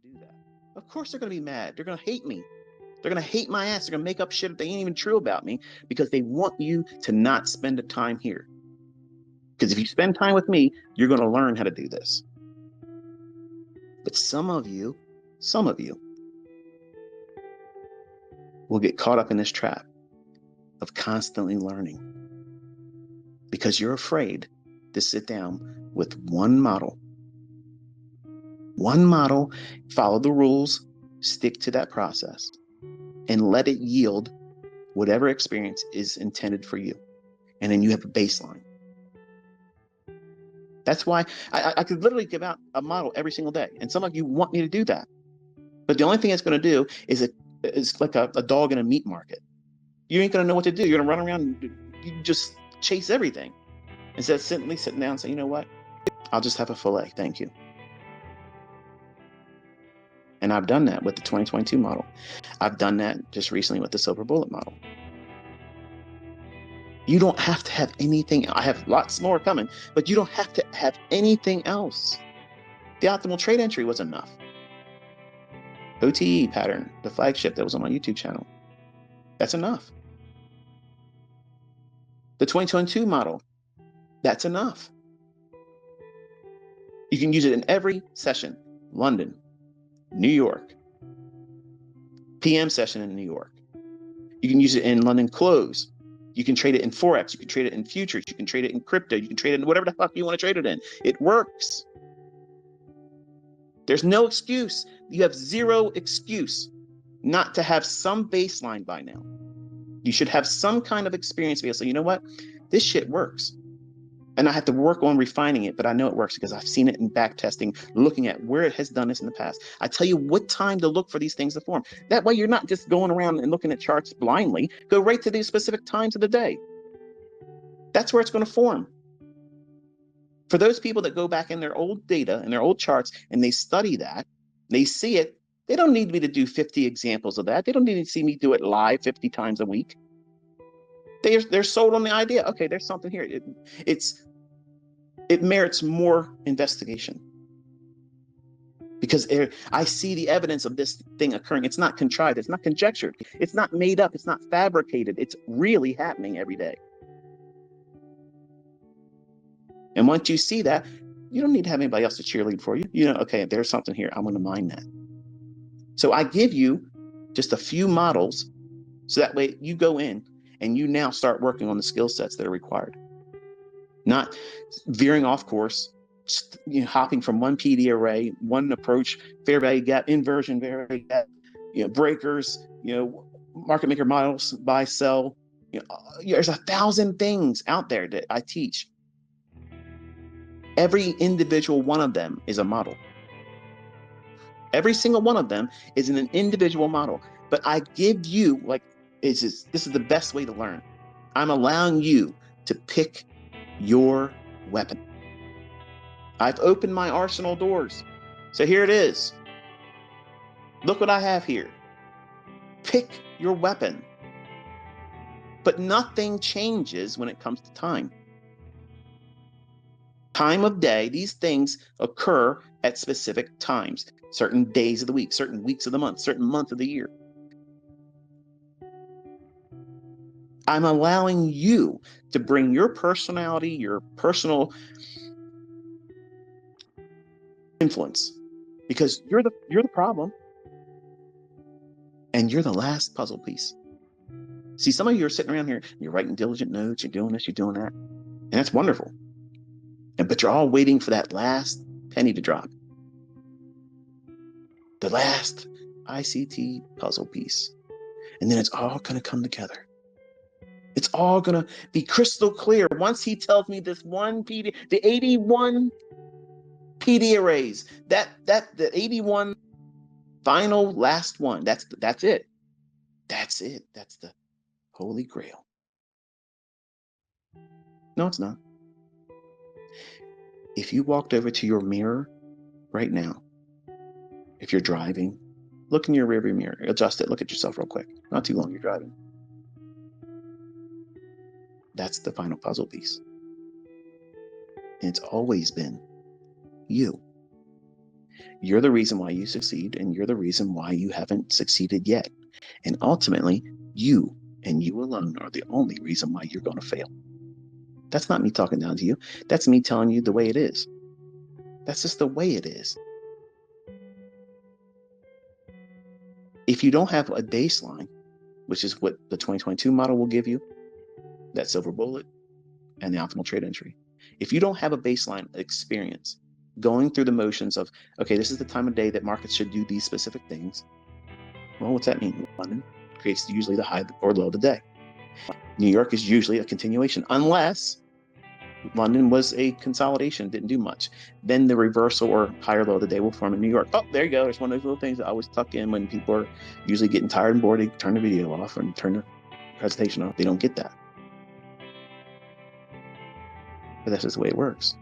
do that. Of course they're going to be mad. They're going to hate me. They're going to hate my ass. They're going to make up shit that ain't even true about me because they want you to not spend the time here. Because if you spend time with me, you're going to learn how to do this. But some of you will get caught up in this trap of constantly learning because you're afraid to sit down with one model, follow the rules, stick to that process, and let it yield whatever experience is intended for you. And then you have a baseline. That's why I could literally give out a model every single day. And some of you want me to do that. But the only thing it's going to do is it's like a dog in a meat market. You ain't going to know what to do. You're going to run around and you just chase everything. Instead of sitting down and say, you know what? I'll just have a fillet. Thank you. And I've done that with the 2022 model. I've done that just recently with the silver bullet model. You don't have to have anything. I have lots more coming, but you don't have to have anything else. The optimal trade entry was enough. OTE pattern, the flagship that was on my YouTube channel. That's enough. The 2022 model, that's enough. You can use it in every session. London, New York, PM session in New York. You can use it in London close. You can trade it in Forex. You can trade it in futures. You can trade it in crypto. You can trade it in whatever the fuck you want to trade it in. It works. There's no excuse. You have zero excuse not to have some baseline by now. You should have some kind of experience to be able to say, you know what? This shit works. And I have to work on refining it, but I know it works because I've seen it in back testing, looking at where it has done this in the past. I tell you what time to look for these things to form. That way you're not just going around and looking at charts blindly. Go right to these specific times of the day. That's where it's going to form. For those people that go back in their old data and their old charts and they study that, they see it, they don't need me to do 50 examples of that. They don't need to see me do it live 50 times a week. They're sold on the idea. Okay, there's something here. It merits more investigation because I see the evidence of this thing occurring. It's not contrived. It's not conjectured. It's not made up. It's not fabricated. It's really happening every day. And once you see that, you don't need to have anybody else to cheerlead for you. You know, okay, there's something here. I'm going to mine that. So I give you just a few models so that way you go in and you now start working on the skill sets that are required. Not veering off course, hopping from one PD array, one approach, fair value gap, inversion value gap, breakers, market maker models, buy, sell. There's 1,000 things out there that I teach. Every individual one of them is a model. Every single one of them is in an individual model. But I give you, this is the best way to learn. I'm allowing you to pick your weapon. I've opened my arsenal doors. So here it is. Look what I have here. Pick your weapon. But nothing changes when it comes to time. Time of day, these things occur at specific times, certain days of the week, certain weeks of the month, certain month of the year. I'm allowing you to bring your personality, your personal influence, because you're the problem, and you're the last puzzle piece. See, some of you are sitting around here, you're writing diligent notes, you're doing this, you're doing that, and that's wonderful. But you're all waiting for that last penny to drop, the last ICT puzzle piece, and then it's all going to come together. It's all going to be crystal clear once he tells me this one PD, the 81 PD arrays, the 81 final last one. That's it. That's it. That's the Holy Grail. No, it's not. If you walked over to your mirror right now, if you're driving, look in your rearview mirror, adjust it, look at yourself real quick. Not too long, you're driving. That's the final puzzle piece. And it's always been you. You're the reason why you succeed, and you're the reason why you haven't succeeded yet. And ultimately, you and you alone are the only reason why you're going to fail. That's not me talking down to you. That's me telling you the way it is. That's just the way it is. If you don't have a baseline, which is what the 2022 model will give you, that silver bullet and the optimal trade entry. If you don't have a baseline experience going through the motions of, okay, this is the time of day that markets should do these specific things. Well, what's that mean? London creates usually the high or low of the day. New York is usually a continuation, unless London was a consolidation, didn't do much. Then the reversal or higher low of the day will form in New York. Oh, there you go. There's one of those little things that I always tuck in when people are usually getting tired and bored. They turn the video off and turn the presentation off. They don't get that. But that's just the way it works.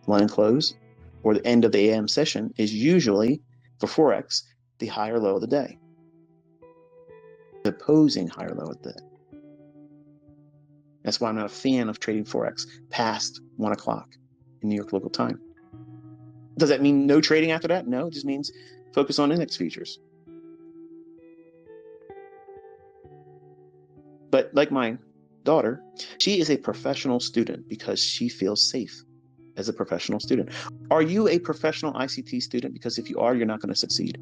London close or the end of the AM session is usually, for Forex, the higher low of the day. The opposing higher low of the day. That's why I'm not a fan of trading Forex past 1 o'clock in New York local time. Does that mean no trading after that? No, it just means focus on index futures. But like my daughter, she is a professional student because she feels safe as a professional student. Are you a professional ICT student? Because if you are, you're not going to succeed.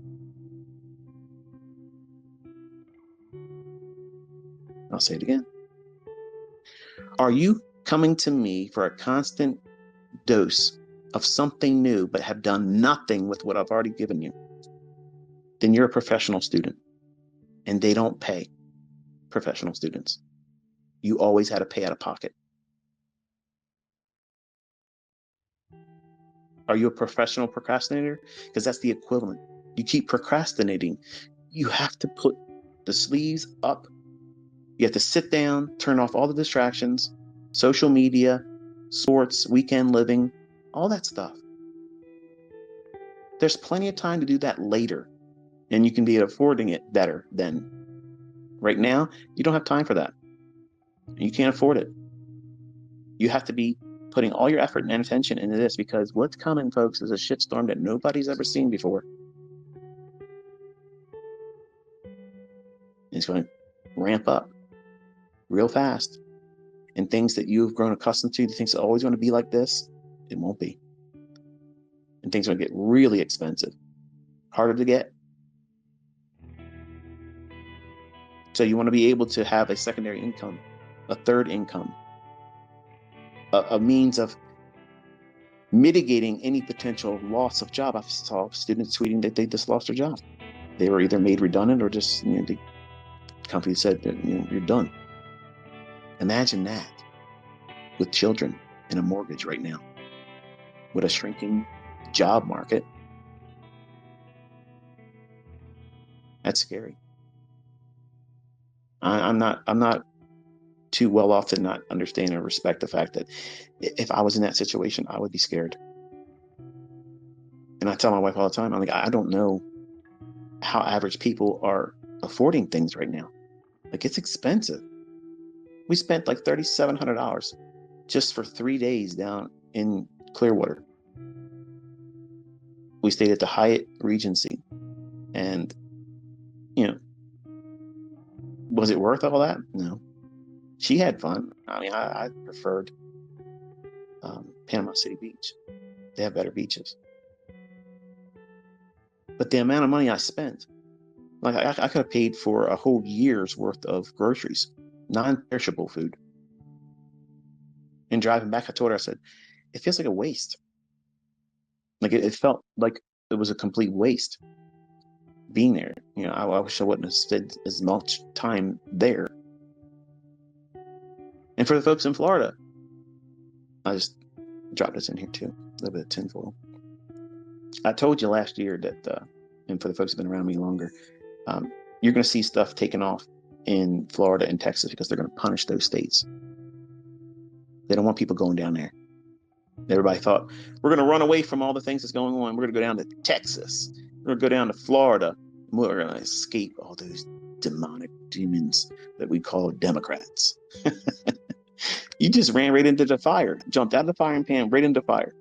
I'll say it again. Are you coming to me for a constant dose of something new, but have done nothing with what I've already given you? Then you're a professional student, and they don't pay professional students. You always had to pay out of pocket. Are you a professional procrastinator? Because that's the equivalent. You keep procrastinating. You have to put the sleeves up. You have to sit down, turn off all the distractions, social media, sports, weekend living, all that stuff. There's plenty of time to do that later, and you can be affording it better then. Right now, you don't have time for that. You can't afford it. You have to be putting all your effort and attention into this, because what's coming, folks, is a shitstorm that nobody's ever seen before. It's going to ramp up real fast. And things that you've grown accustomed to, the things that are always going to be like this, it won't be. And things are going to get really expensive, harder to get. So you want to be able to have a secondary income, a third income, a means of mitigating any potential loss of job. I saw students tweeting that they just lost their job. They were either made redundant or just, the company said that, you're done. Imagine that with children and a mortgage right now, with a shrinking job market. That's scary. I'm not too well off to not understand or respect the fact that if I was in that situation, I would be scared. And I tell my wife all the time, I'm like, I don't know how average people are affording things right now. Like, it's expensive. We spent like $3,700 just for 3 days down in Clearwater. We stayed at the Hyatt Regency, and was it worth all that? No. She had fun. I mean, I preferred Panama City Beach. They have better beaches. But the amount of money I spent, like I could have paid for a whole year's worth of groceries, non-perishable food. And driving back, I told her, I said, it feels like a waste. Like it felt like it was a complete waste being there. I wish I wouldn't have spent as much time there. And for the folks in Florida, I just dropped this in here too, a little bit of tinfoil. I told you last year that, and for the folks who've been around me longer, you're going to see stuff taken off in Florida and Texas because they're going to punish those states. They don't want people going down there. Everybody thought, we're going to run away from all the things that's going on. We're going to go down to Texas. We're going to go down to Florida. We're going to escape all those demonic demons that we call Democrats. You just ran right into the fire, jumped out of the frying pan, right into the fire.